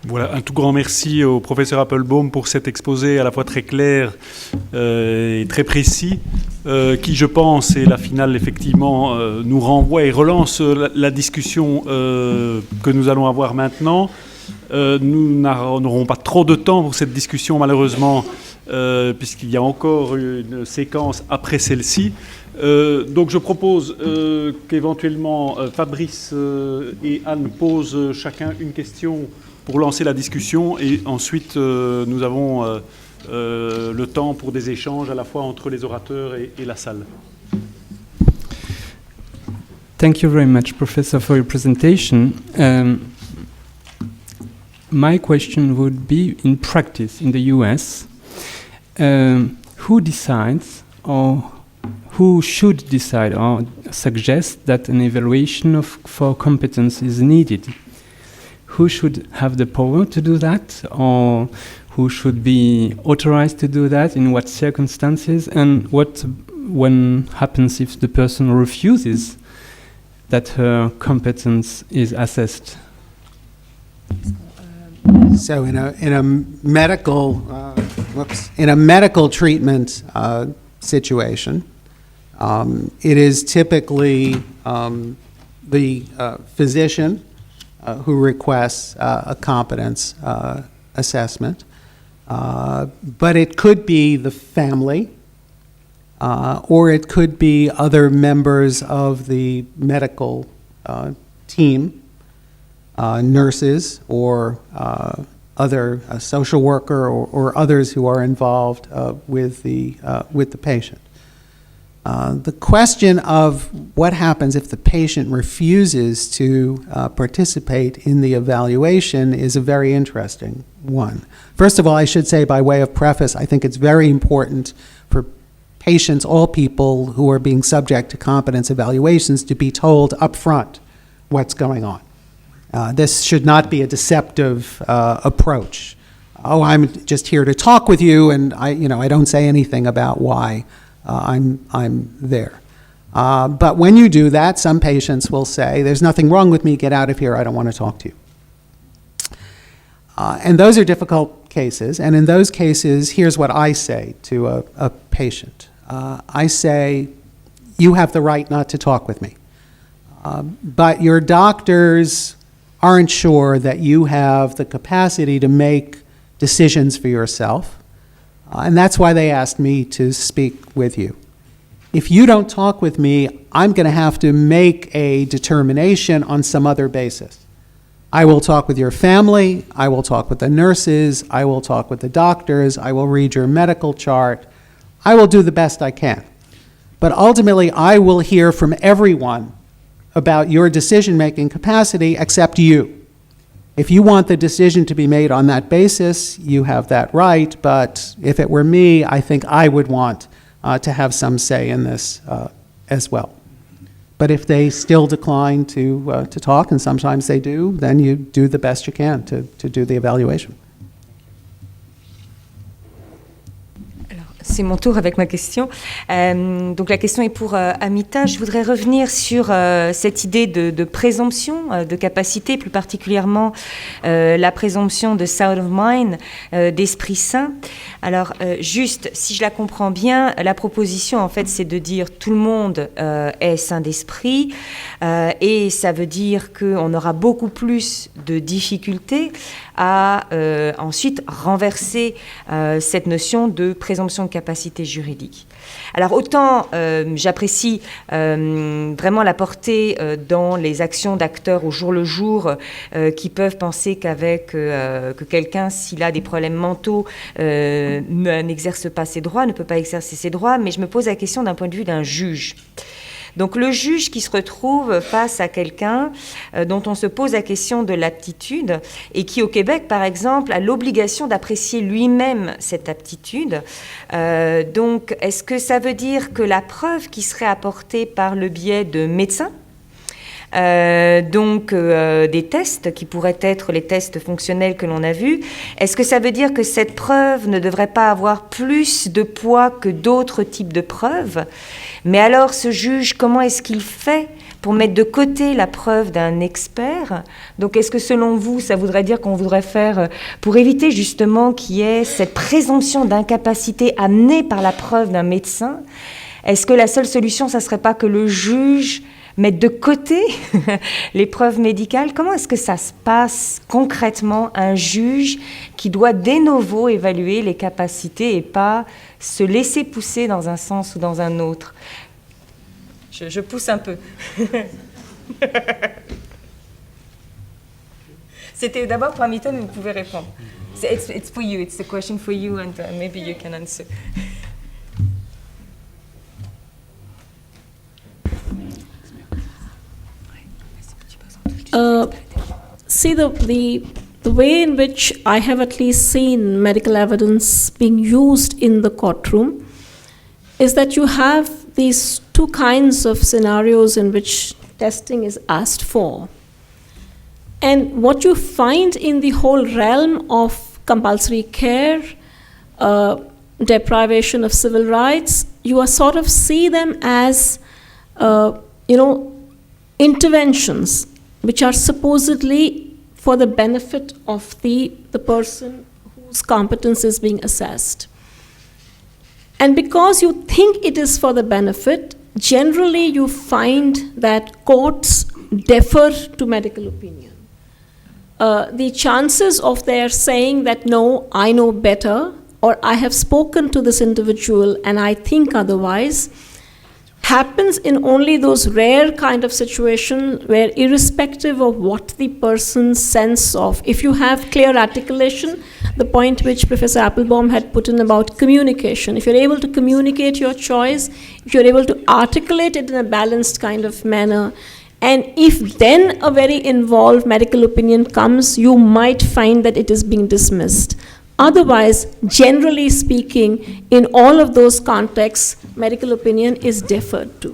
Voilà, un tout grand merci au professeur Appelbaum pour cet exposé à la fois très clair et très précis, qui, je pense, et la finale, effectivement, nous renvoie et relance la discussion que nous allons avoir maintenant. Nous n'aurons pas trop de temps pour cette discussion, malheureusement, puisqu'il y a encore une séquence après celle-ci. Donc je propose qu'éventuellement Fabrice et Anne posent chacun une question pour lancer la discussion, et ensuite nous avons le temps pour des échanges à la fois entre les orateurs et la salle. Thank you very much, Professor, for your presentation. My question would be, in practice in the US, who decides or who should decide or suggest that an evaluation for competence is needed? Who should have the power to do that, or who should be authorized to do that, in what circumstances, and what when happens if the person refuses that her competence is assessed? So in a medical treatment situation, it is typically the physician who requests a competence assessment, but it could be the family, or it could be other members of the medical team, nurses or other social worker or others who are involved with the patient. The question of what happens if the patient refuses to participate in the evaluation is a very interesting one. First of all, I should say, by way of preface, I think it's very important for patients, all people who are being subject to competence evaluations, to be told up front what's going on. This should not be a deceptive approach. Oh, I'm just here to talk with you, and I don't say anything about why I'm there. But when you do that, some patients will say, there's nothing wrong with me, get out of here, I don't want to talk to you. And those are difficult cases, and in those cases, here's what I say to a patient. I say, you have the right not to talk with me, but your doctors aren't sure that you have the capacity to make decisions for yourself. And that's why they asked me to speak with you. If you don't talk with me, I'm going to have to make a determination on some other basis. I will talk with your family, I will talk with the nurses, I will talk with the doctors, I will read your medical chart, I will do the best I can. But ultimately, I will hear from everyone about your decision-making capacity except you. If you want the decision to be made on that basis, you have that right, but if it were me, I think I would want to have some say in this as well. But if they still decline to talk, and sometimes they do, then you do the best you can to do the evaluation. C'est mon tour avec ma question. Donc la question est pour Amita. Je voudrais revenir sur cette idée de présomption de capacité, plus particulièrement la présomption de sound of mind, d'esprit sain. Alors juste, si je la comprends bien, la proposition en fait c'est de dire tout le monde est sain d'esprit, et ça veut dire qu'on aura beaucoup plus de difficultés à ensuite renverser cette notion de présomption de capacité juridique. Alors autant j'apprécie vraiment la portée dans les actions d'acteurs au jour le jour qui peuvent penser que quelqu'un, s'il a des problèmes mentaux, n'exerce pas ses droits, ne peut pas exercer ses droits, mais je me pose la question d'un point de vue d'un juge. Donc le juge qui se retrouve face à quelqu'un dont on se pose la question de l'aptitude et qui au Québec par exemple a l'obligation d'apprécier lui-même cette aptitude. Donc est-ce que ça veut dire que la preuve qui serait apportée par le biais de médecins, des tests qui pourraient être les tests fonctionnels que l'on a vus, est-ce que ça veut dire que cette preuve ne devrait pas avoir plus de poids que d'autres types de preuves? Mais alors ce juge, comment est-ce qu'il fait pour mettre de côté la preuve d'un expert. Donc est-ce que selon vous, ça voudrait dire qu'on voudrait faire, pour éviter justement qu'il y ait cette présomption d'incapacité amenée par la preuve d'un médecin, est-ce que la seule solution, ça ne serait pas que le juge mette de côté les preuves médicales? Comment est-ce que ça se passe concrètement, un juge qui doit de novo évaluer les capacités et pas se laisser pousser dans un sens ou dans un autre? Je pousse un peu. C'était d'abord pour Hamilton, mais vous pouvez répondre. It's for you, it's a question for you, and maybe you can answer. See, the way in which I have at least seen medical evidence being used in the courtroom is that you have these two kinds of scenarios in which testing is asked for. And what you find in the whole realm of compulsory care, deprivation of civil rights, you are sort of see them as, interventions which are supposedly for the benefit of the person whose competence is being assessed. And because you think it is for the benefit, generally you find that courts defer to medical opinion. The chances of their saying that, no, I know better, or I have spoken to this individual and I think otherwise, happens in only those rare kind of situations where, irrespective of what the person's sense of, if you have clear articulation, the point which Professor Applebaum had put in about communication, if you're able to communicate your choice, if you're able to articulate it in a balanced kind of manner, and if then a very involved medical opinion comes, you might find that it is being dismissed. Otherwise, generally speaking, in all of those contexts, medical opinion is deferred to.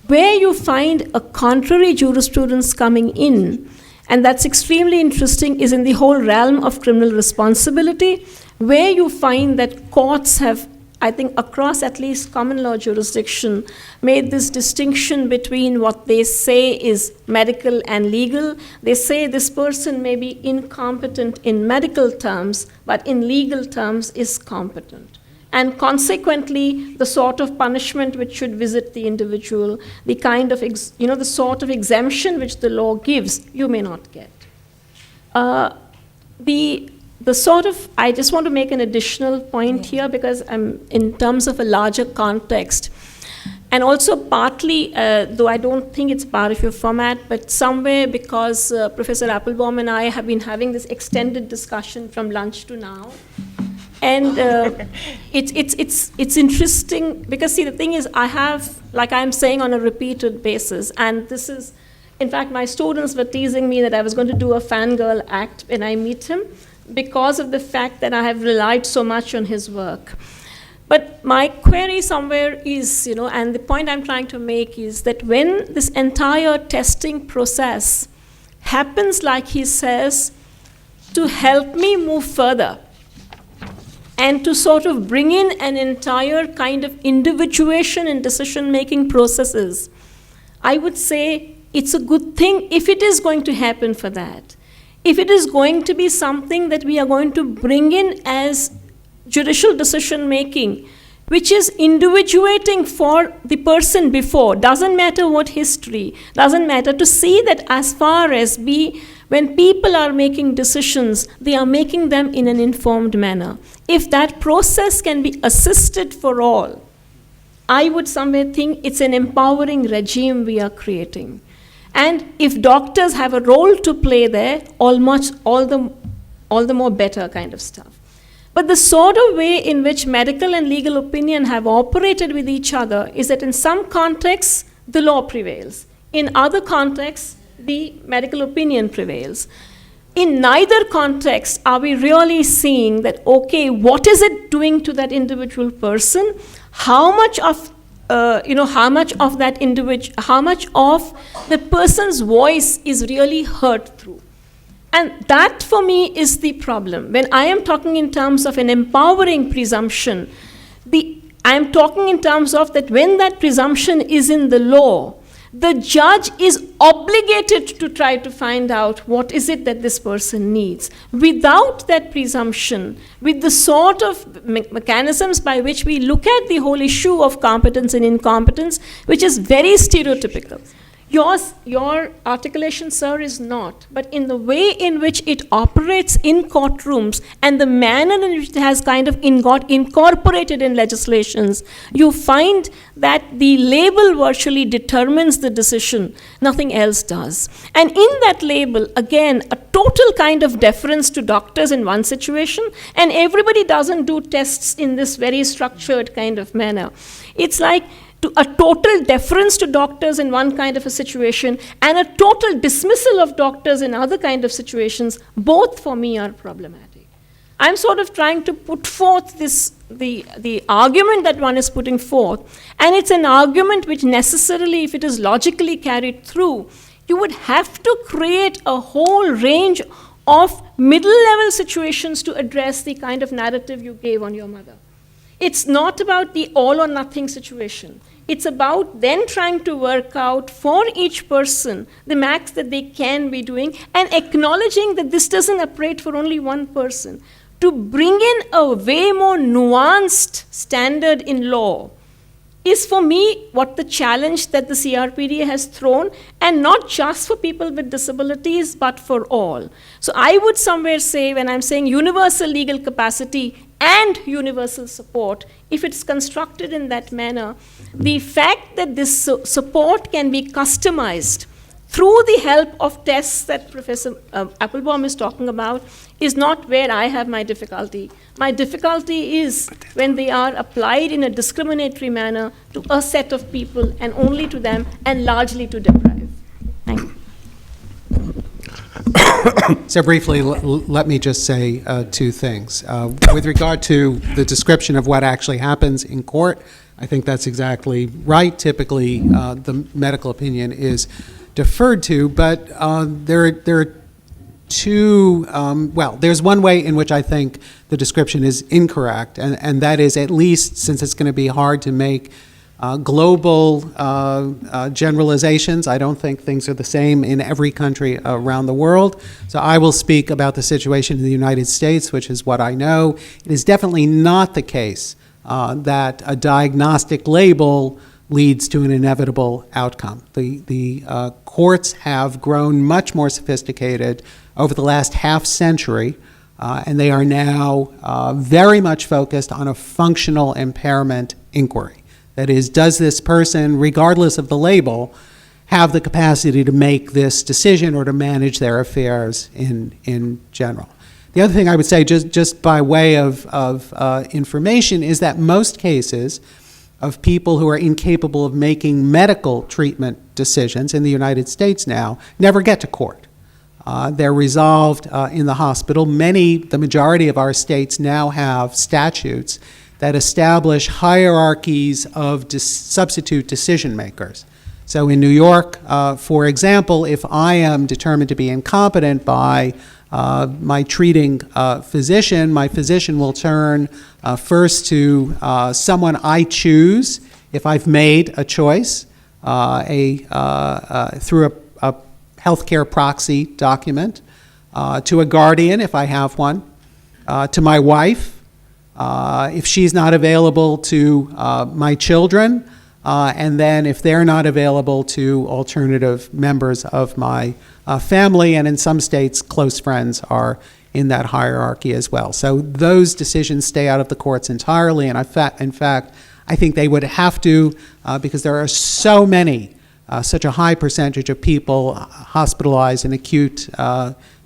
Where you find a contrary jurisprudence coming in, and that's extremely interesting, is in the whole realm of criminal responsibility, where you find that courts have, I think across at least common law jurisdiction, made this distinction between what they say is medical and legal. They say this person may be incompetent in medical terms, but in legal terms is competent. And consequently, the sort of punishment which should visit the individual, the kind of, the sort of exemption which the law gives, you may not get. I just want to make an additional point here because I'm in terms of a larger context. And also partly, though I don't think it's part of your format, but somewhere because Professor Applebaum and I have been having this extended discussion from lunch to now. And it's interesting because, see, the thing is I have, like I'm saying, on a repeated basis, and this is, in fact, my students were teasing me that I was going to do a fangirl act when I meet him, because of the fact that I have relied so much on his work. But my query somewhere is, and the point I'm trying to make is that when this entire testing process happens, like he says, to help me move further and to sort of bring in an entire kind of individuation in decision-making processes, I would say it's a good thing if it is going to happen for that. If it is going to be something that we are going to bring in as judicial decision-making, which is individuating for the person before, doesn't matter what history, doesn't matter, to see that as far as when people are making decisions, they are making them in an informed manner. If that process can be assisted for all, I would somewhere think it's an empowering regime we are creating. And if doctors have a role to play there, all the more better kind of stuff. But the sort of way in which medical and legal opinion have operated with each other is that in some contexts, the law prevails. In other contexts, the medical opinion prevails. In neither context are we really seeing that, okay, what is it doing to that individual person? How much of the person's voice is really heard through. And that for me is the problem. When I am talking in terms of an empowering presumption, I am talking in terms of that when that presumption is in the law, the judge is obligated to try to find out what is it that this person needs. Without that presumption, with the sort of mechanisms by which we look at the whole issue of competence and incompetence, which is very stereotypical. Your articulation, sir, is not, but in the way in which it operates in courtrooms and the manner in which it has kind of got incorporated in legislations, you find that the label virtually determines the decision, nothing else does. And in that label, again, a total kind of deference to doctors in one situation, and everybody doesn't do tests in this very structured kind of manner. It's like a total deference to doctors in one kind of a situation and a total dismissal of doctors in other kind of situations, both for me are problematic. I'm sort of trying to put forth the argument that one is putting forth, and it's an argument which necessarily, if it is logically carried through, you would have to create a whole range of middle-level situations to address the kind of narrative you gave on your mother. It's not about the all or nothing situation. It's about then trying to work out for each person the max that they can be doing and acknowledging that this doesn't operate for only one person. To bring in a way more nuanced standard in law is for me what the challenge that the CRPD has thrown, and not just for people with disabilities, but for all. So I would somewhere say, when I'm saying universal legal capacity and universal support, if it's constructed in that manner, the fact that this support can be customized through the help of tests that Professor Applebaum is talking about is not where I have my difficulty. My difficulty is when they are applied in a discriminatory manner to a set of people and only to them and largely to deprive. Thank you. So briefly, let me just say two things. With regard to the description of what actually happens in court, I think that's exactly right. Typically, the medical opinion is deferred to, but there are two, there's one way in which I think the description is incorrect, and that is, at least since it's going to be hard to make global generalizations. I don't think things are the same in every country around the world. So I will speak about the situation in the United States, which is what I know. It is definitely not the case that a diagnostic label leads to an inevitable outcome. The courts have grown much more sophisticated over the last half century, and they are now very much focused on a functional impairment inquiry. That is, does this person, regardless of the label, have the capacity to make this decision or to manage their affairs in general? The other thing I would say, just by way of information, is that most cases of people who are incapable of making medical treatment decisions in the United States now never get to court. They're resolved in the hospital. The majority of our states now have statutes that establish hierarchies of substitute decision makers. So in New York, for example, if I am determined to be incompetent by my treating physician, my physician will turn first to someone I choose if I've made a choice through a healthcare proxy document, to a guardian if I have one, to my wife, if she's not available, to my children, and then if they're not available, to alternative members of my family, and in some states, close friends are in that hierarchy as well. So those decisions stay out of the courts entirely, and in fact, I think they would have to, because there are so many, such a high percentage of people hospitalized in acute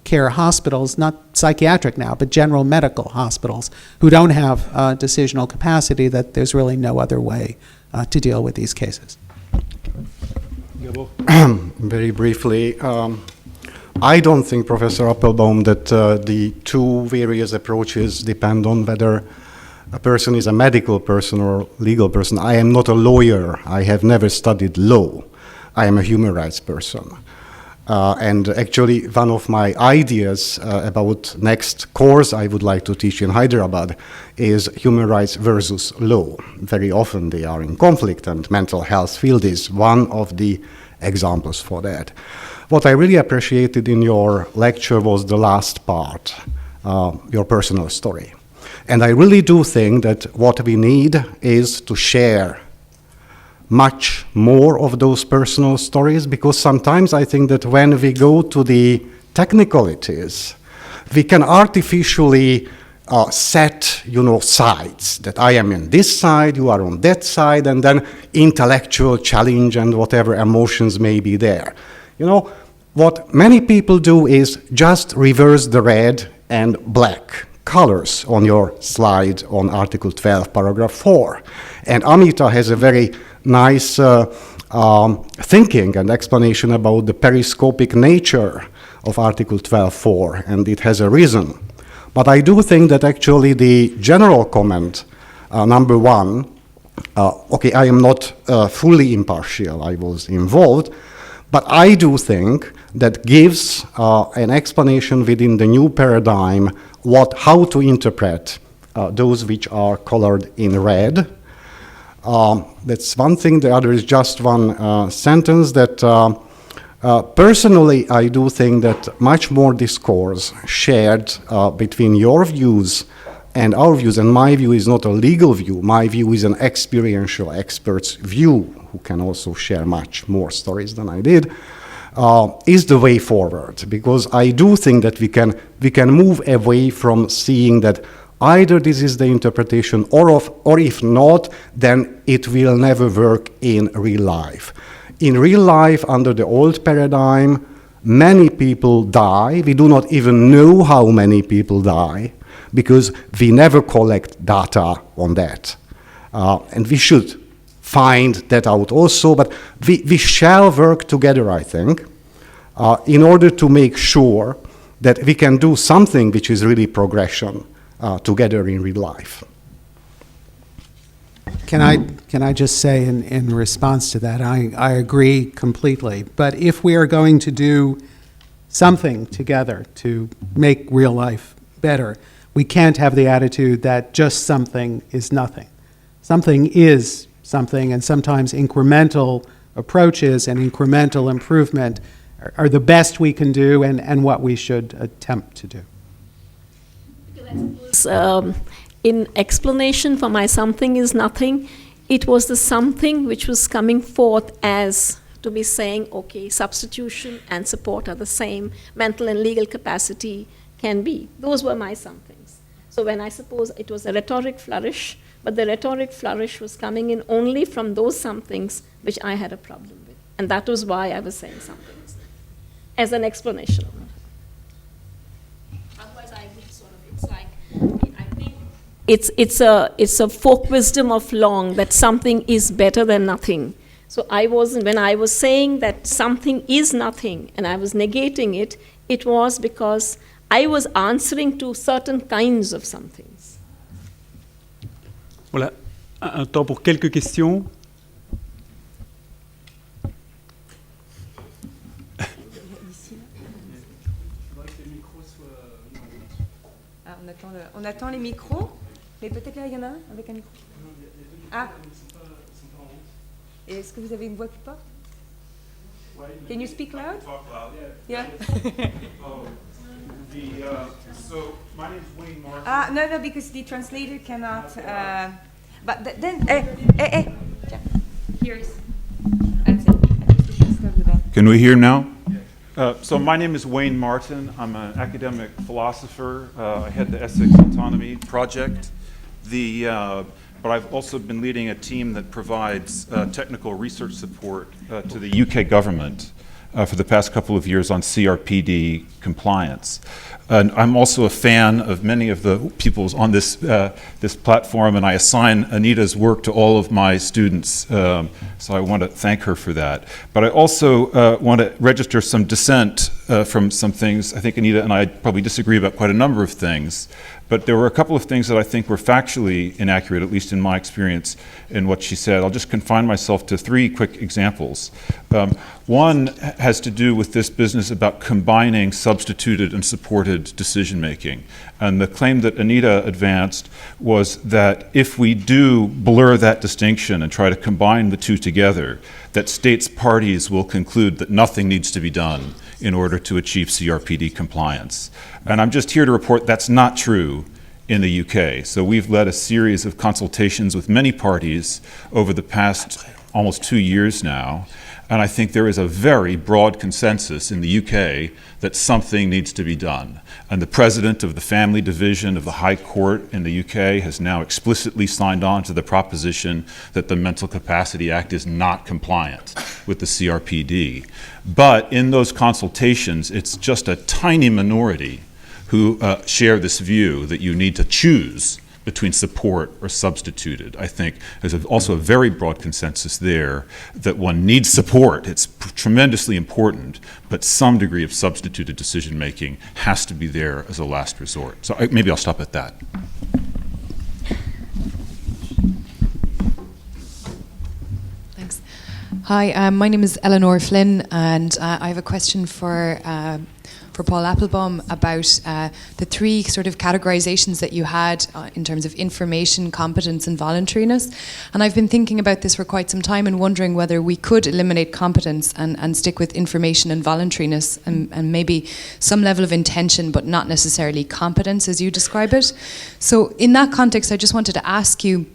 care hospitals, not psychiatric now, but general medical hospitals, who don't have decisional capacity, that there's really no other way to deal with these cases. Very briefly, I don't think, Professor Applebaum, that the two various approaches depend on whether a person is a medical person or legal person. I am not a lawyer. I have never studied law. I am a human rights person. And actually, one of my ideas about next course I would like to teach in Hyderabad is human rights versus law. Very often they are in conflict, and mental health field is one of the examples for that. What I really appreciated in your lecture was the last part, your personal story. And I really do think that what we need is to share much more of those personal stories, because sometimes I think that when we go to the technicalities, we can artificially set, sides, that I am in this side, you are on that side, and then intellectual challenge and whatever emotions may be there. What many people do is just reverse the red and black colors on your slide on Article 12, Paragraph 4. And Amita has a very nice thinking and explanation about the periscopic nature of Article 12.4, and it has a reason. But I do think that actually the general comment, number one, I am not fully impartial, I was involved, but I do think that gives an explanation within the new paradigm how to interpret those which are colored in red. That's one thing. The other is just one sentence that personally I do think that much more discourse shared between your views and our views, and my view is not a legal view, my view is an experiential expert's view, who can also share much more stories than I did, is the way forward. Because I do think that we can move away from seeing that either this is the interpretation, or if not, then it will never work in real life. In real life, under the old paradigm, many people die. We do not even know how many people die, because we never collect data on that. And we should find that out also, but we shall work together, I think, in order to make sure that we can do something which is really progression together in real life. Can I just say in response to that, I agree completely. But if we are going to do something together to make real life better, we can't have the attitude that just something is nothing. Something is something, and sometimes incremental approaches and incremental improvement are the best we can do and what we should attempt to do. In explanation for my something is nothing, it was the something which was coming forth as to be saying, okay, substitution and support are the same, mental and legal capacity can be. Those were my somethings. So when I suppose it was a rhetoric flourish, but the rhetoric flourish was coming in only from those somethings which I had a problem with. And that was why I was saying somethings as an explanation. Otherwise, I would sort of, it's like, I think it's a folk wisdom of long that something is better than nothing. So when I was saying that something is nothing and I was negating it, it was because I was answering to certain kinds of somethings. Voilà, un temps pour quelques questions. On attend les micros, mais peut-être là il y en a un avec un micro. Ah. Et est-ce que vous avez une voix qui porte? Can you speak loud? Yeah. So my name is Wayne Martin. No, because the translator cannot. But then, Here's. That's it. Can we hear now? So my name is Wayne Martin. I'm an academic philosopher. I head the Essex Autonomy Project. But I've also been leading a team that provides technical research support to the UK government for the past couple of years on CRPD compliance. And I'm also a fan of many of the people on this platform, and I assign Anita's work to all of my students, so I want to thank her for that. But I also want to register some dissent from some things. I think Anita and I probably disagree about quite a number of things, but there were a couple of things that I think were factually inaccurate, at least in my experience, in what she said. I'll just confine myself to 3 quick examples. One has to do with this business about combining substituted and supported decision-making. And the claim that Anita advanced was that if we do blur that distinction and try to combine the two together, that states' parties will conclude that nothing needs to be done in order to achieve CRPD compliance. And I'm just here to report that's not true in the UK. So we've led a series of consultations with many parties over the past almost 2 years now, and I think there is a very broad consensus in the UK that something needs to be done. And the president of the Family Division of the High Court in the UK has now explicitly signed on to the proposition that the Mental Capacity Act is not compliant with the CRPD. But in those consultations, it's just a tiny minority who share this view that you need to choose between support or substituted. I think there's also a very broad consensus there that one needs support. It's tremendously important, but some degree of substituted decision-making has to be there as a last resort. So maybe I'll stop at that. Thanks. Hi, my name is Eleanor Flynn, and I have a question for Paul Applebaum about the 3 sort of categorizations that you had in terms of information, competence, and voluntariness. And I've been thinking about this for quite some time and wondering whether we could eliminate competence and stick with information and voluntariness and maybe some level of intention, but not necessarily competence as you describe it. So in that context, I just wanted to ask you,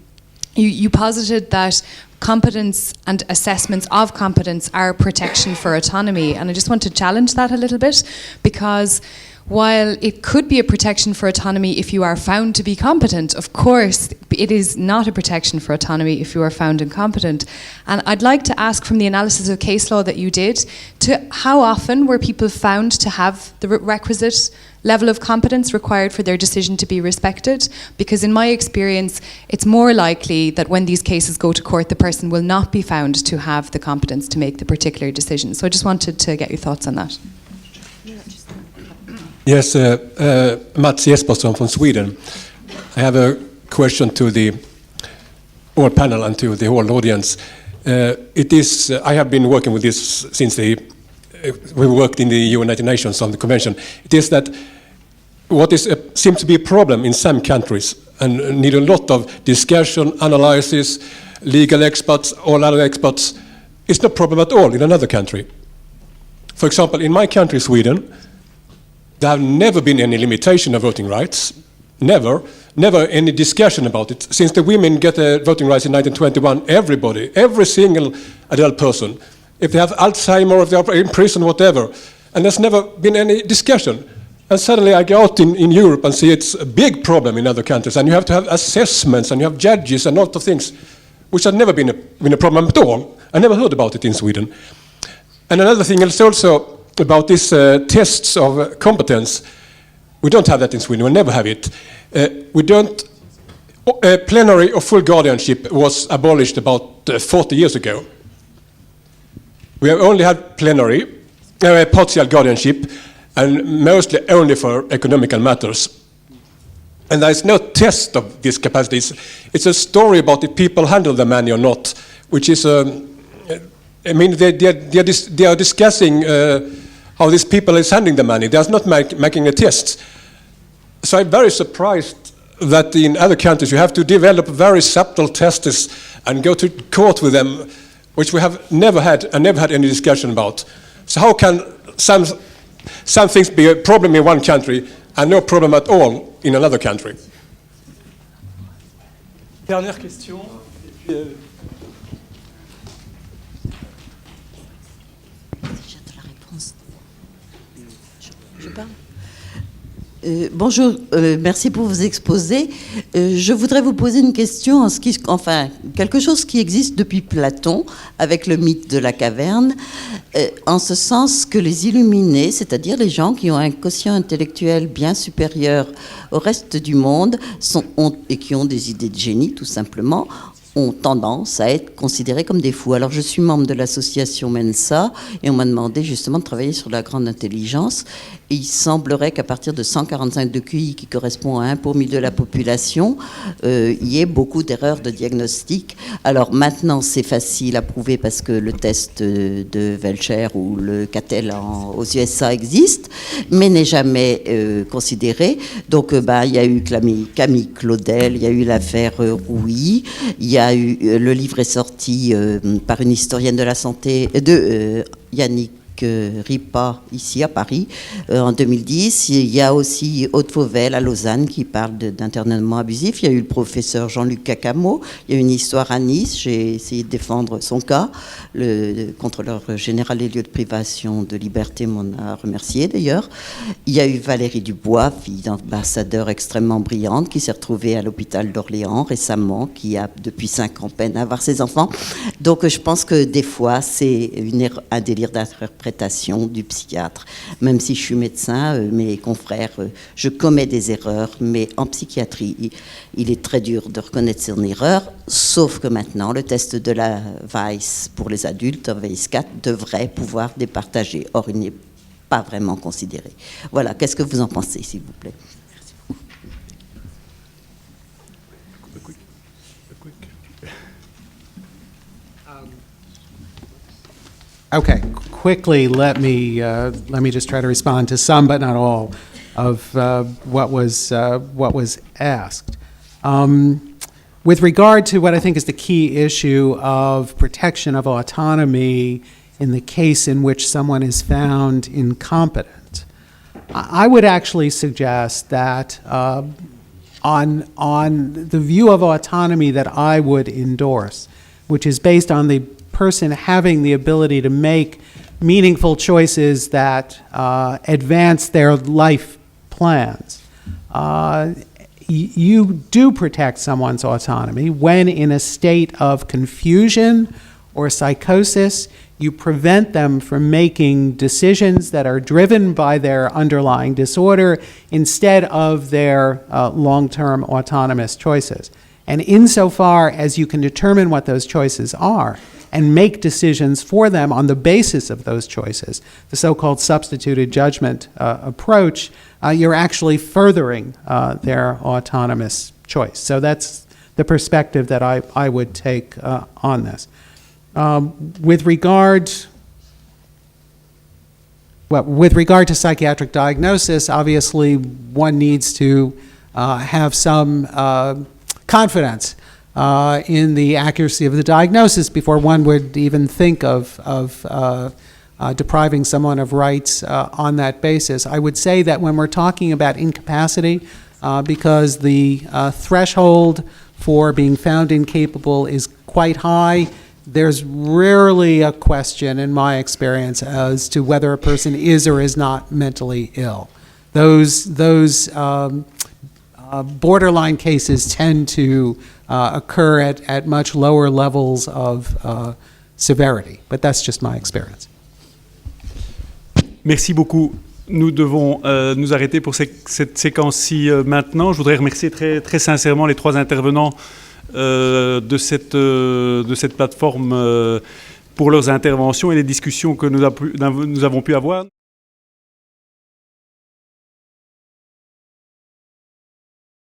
you posited that competence and assessments of competence are protection for autonomy, and I just want to challenge that a little bit, because while it could be a protection for autonomy if you are found to be competent, of course it is not a protection for autonomy if you are found incompetent. And I'd like to ask, from the analysis of case law that you did, to how often were people found to have the requisite level of competence required for their decision to be respected? Because in my experience, it's more likely that when these cases go to court, the person will not be found to have the competence to make the particular decision. So I just wanted to get your thoughts on that. Yes, Mats Jespersson from Sweden. I have a question to the whole panel and to the whole audience. I have been working with this since we worked in the United Nations on the convention. It is that what seems to be a problem in some countries and need a lot of discussion, analysis, legal experts, all other experts, is no problem at all in another country. For example, in my country, Sweden, there have never been any limitation of voting rights. Never any discussion about it. Since the women get voting rights in 1921, every single adult person, if they have Alzheimer, or if they are in prison, whatever, and there's never been any discussion. And suddenly I go out in Europe and see it's a big problem in other countries, and you have to have assessments, and you have judges and a lot of things, which have never been a problem at all. I never heard about it in Sweden. And another thing is also about these tests of competence. We don't have that in Sweden, we never have it. Plenary or full guardianship was abolished about 40 years ago. We have only had plenary, partial guardianship, and mostly only for economical matters. And there is no test of these capacities. It's a story about if people handle the money or not, which is, they are discussing how these people is handling the money. They're not making a test. So I'm very surprised that in other countries you have to develop very subtle tests and go to court with them, which we have never had and never had any discussion about. So how can some things be a problem in one country and no problem at all in another country? Dernière question. Bonjour, merci pour vos exposés. Je voudrais vous poser une question quelque chose qui existe depuis Platon avec le mythe de la caverne, en ce sens que les illuminés, c'est-à-dire les gens qui ont un quotient intellectuel bien supérieur au reste du monde et qui ont des idées de génie tout simplement, ont tendance à être considérés comme des fous. Alors je suis membre de l'association Mensa et on m'a demandé justement de travailler sur la grande intelligence. Et il semblerait qu'à partir de 145 de QI, qui correspond à 1 pour 1000 de la population, il y ait beaucoup d'erreurs de diagnostic. Alors maintenant, c'est facile à prouver parce que le test de Velcher ou le CATEL aux USA existe, mais n'est jamais considéré. Donc il y a eu Camille Claudel, il y a eu l'affaire Rouy, il y a eu, le livre est sorti par une historienne de la santé, Yannick Ripa, ici à Paris, en 2010. Il y a aussi Aude Fauvel à Lausanne qui parle d'internement abusif. Il y a eu le professeur Jean-Luc Cacamo. Il y a eu une histoire à Nice. J'ai essayé de défendre son cas. Le contrôleur général des lieux de privation de liberté m'en a remercié d'ailleurs. Il y a eu Valérie Dubois, fille d'ambassadeur extrêmement brillante, qui s'est retrouvée à l'hôpital d'Orléans récemment, qui a depuis 5 ans peine à avoir ses enfants. Donc je pense que des fois c'est un délire d'interprétation du psychiatre. Même si je suis médecin, mes confrères, je commets des erreurs, mais en psychiatrie, il est très dur de reconnaître son erreur, sauf que maintenant, le test de la VICE pour les adultes, VICE 4, devrait pouvoir départager. Or, il n'est pas vraiment considéré. Voilà, qu'est-ce que vous en pensez, s'il vous plaît? Okay, quickly, let me just try to respond to some, but not all, of what was asked. With regard to what I think is the key issue of protection of autonomy in the case in which someone is found incompetent, I would actually suggest that on the view of autonomy that I would endorse, which is based on the person having the ability to make meaningful choices that advance their life plans. You do protect someone's autonomy when in a state of confusion or psychosis, you prevent them from making decisions that are driven by their underlying disorder instead of their long-term autonomous choices. And insofar as you can determine what those choices are, and make decisions for them on the basis of those choices, the so-called substituted judgment approach, you're actually furthering their autonomous choice. So that's the perspective that I would take on this. With regard to psychiatric diagnosis, obviously one needs to have some confidence in the accuracy of the diagnosis before one would even think of depriving someone of rights on that basis. I would say that when we're talking about incapacity, because the threshold for being found incapable is quite high, there's rarely a question in my experience as to whether a person is or is not mentally ill. Those borderline cases tend to occur at much lower levels of severity, but that's just my experience. Merci beaucoup. Nous devons nous arrêter pour cette séquence-ci maintenant. Je voudrais remercier très, très sincèrement les 3 intervenants de cette plateforme pour leurs interventions et les discussions que nous avons pu avoir.